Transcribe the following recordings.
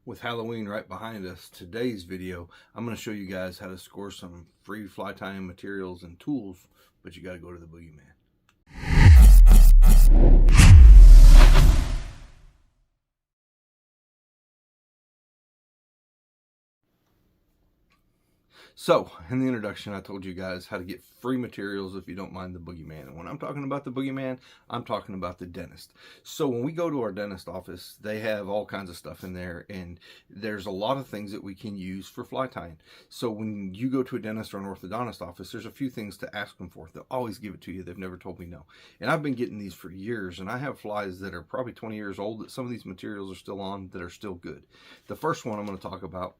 With Halloween right behind us, today's video, I'm going to show you guys how to score some free fly tying materials and tools, but you got to go to the Boogie Man. So, in the introduction, I told you guys how to get free materials if you don't mind the boogeyman. And when I'm talking about the boogeyman, I'm talking about the dentist. So when we go to our dentist office, they have all kinds of stuff in there, and there's a lot of things that we can use for fly tying. So when you go to a dentist or an orthodontist office, there's a few things to ask them for. They'll always give it to you. They've never told me no. And I've been getting these for years, and I have flies that are probably 20 years old that some of these materials are still on that are still good. The first one I'm going to talk about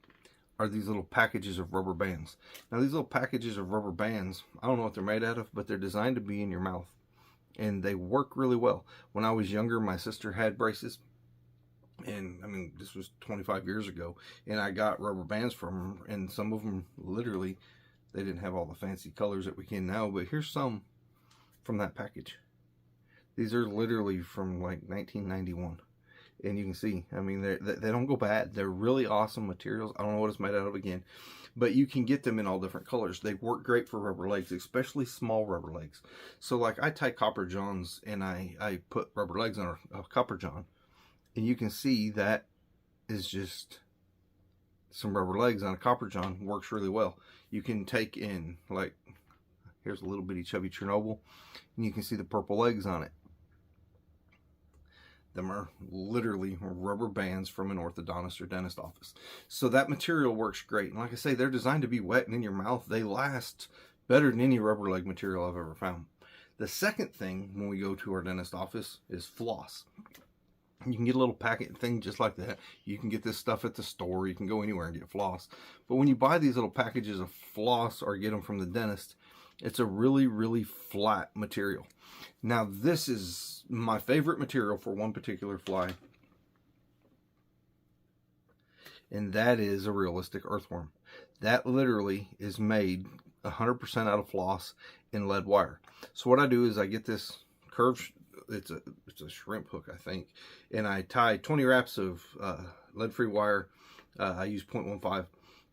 are these little packages of rubber bands. Now these little packages of rubber bands, I don't know what they're made out of, but they're designed to be in your mouth, and they work really well. When I was younger, my sister had braces, and I mean, this was 25 years ago, and I got rubber bands from them, and some of them literally, they didn't have all the fancy colors that we can now, but here's some from that package. These are literally from like 1991. And you can see, I mean, they don't go bad. They're really awesome materials. I don't know what it's made out of again, but you can get them in all different colors. They work great for rubber legs, especially small rubber legs. So like I tie copper johns, and I put rubber legs on a copper john, and you can see that is just some rubber legs on a copper john. Works really well. You can take in, like, here's a little bitty chubby Chernobyl, and you can see the purple legs on it. Them are literally rubber bands from an orthodontist or dentist office. So that material works great. And like I say, they're designed to be wet and in your mouth. They last better than any rubber leg material I've ever found. The second thing when we go to our dentist office is floss. You can get a little packet thing just like that. You can get this stuff at the store. You can go anywhere and get floss. But when you buy these little packages of floss or get them from the dentist, it's a really, really flat material. Now, this is my favorite material for one particular fly, and that is a realistic earthworm. That literally is made 100% out of floss and lead wire. So what I do is I get this curved, it's a shrimp hook, I think, and I tie 20 wraps of lead-free wire. I use 0.15,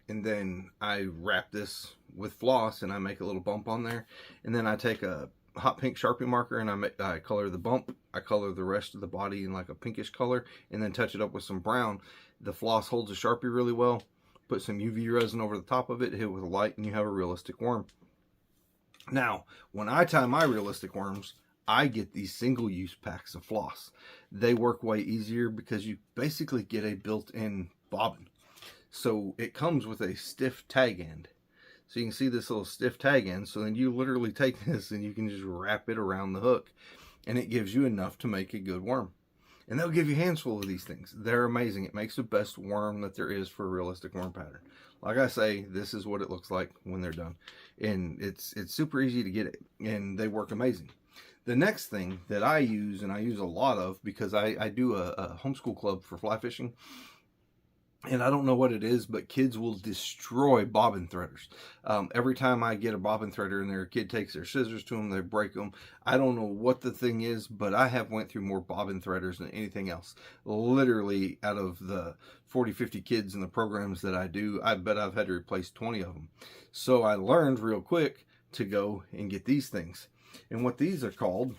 and then I wrap this with floss, and I make a little bump on there, and then I take a hot pink Sharpie marker, and I color the bump. I color the rest of the body in like a pinkish color, and then touch it up with some brown. The floss holds the Sharpie really well. Put some UV resin over the top of it, hit it with a light, and you have a realistic worm. Now, when I tie my realistic worms, I get these single-use packs of floss. They work way easier because you basically get a built-in bobbin. So it comes with a stiff tag end. So you can see this little stiff tag end. So then you literally take this and you can just wrap it around the hook, and it gives you enough to make a good worm. And they'll give you hands full of these things. They're amazing. It makes the best worm that there is for a realistic worm pattern. Like I say, this is what it looks like when they're done. And it's super easy to get it, and they work amazing. The next thing that I use, and I use a lot of, because I do a homeschool club for fly fishing, and I don't know what it is, but kids will destroy bobbin threaders. Every time I get a bobbin threader in there, a kid takes their scissors to them, they break them. I don't know what the thing is, but I have went through more bobbin threaders than anything else. Literally, out of the 40, 50 kids in the programs that I do, I bet I've had to replace 20 of them. So I learned real quick to go and get these things. And what these are called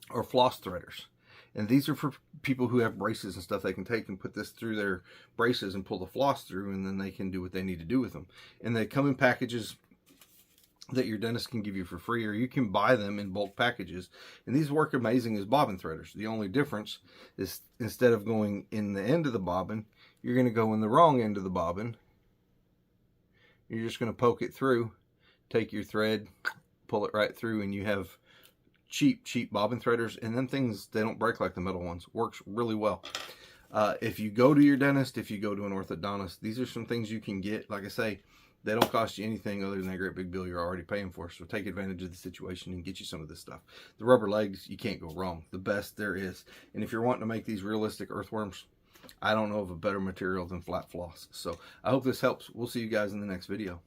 are floss threaders. And these are for people who have braces and stuff. They can take and put this through their braces and pull the floss through, and then they can do what they need to do with them. And they come in packages that your dentist can give you for free, or you can buy them in bulk packages. And these work amazing as bobbin threaders. The only difference is instead of going in the end of the bobbin, you're going to go in the wrong end of the bobbin. You're just going to poke it through, take your thread, pull it right through, and you have cheap bobbin threaders. And then things, they don't break like the metal ones. Works really well. If you go to your dentist, if you go to an orthodontist, these are some things you can get. Like I say, they don't cost you anything other than that great big bill you're already paying for. So take advantage of the situation and get you some of this stuff. The rubber legs, you can't go wrong. The best there is. And if you're wanting to make these realistic earthworms, I don't know of a better material than flat floss. So I hope this helps. We'll see you guys in the next video.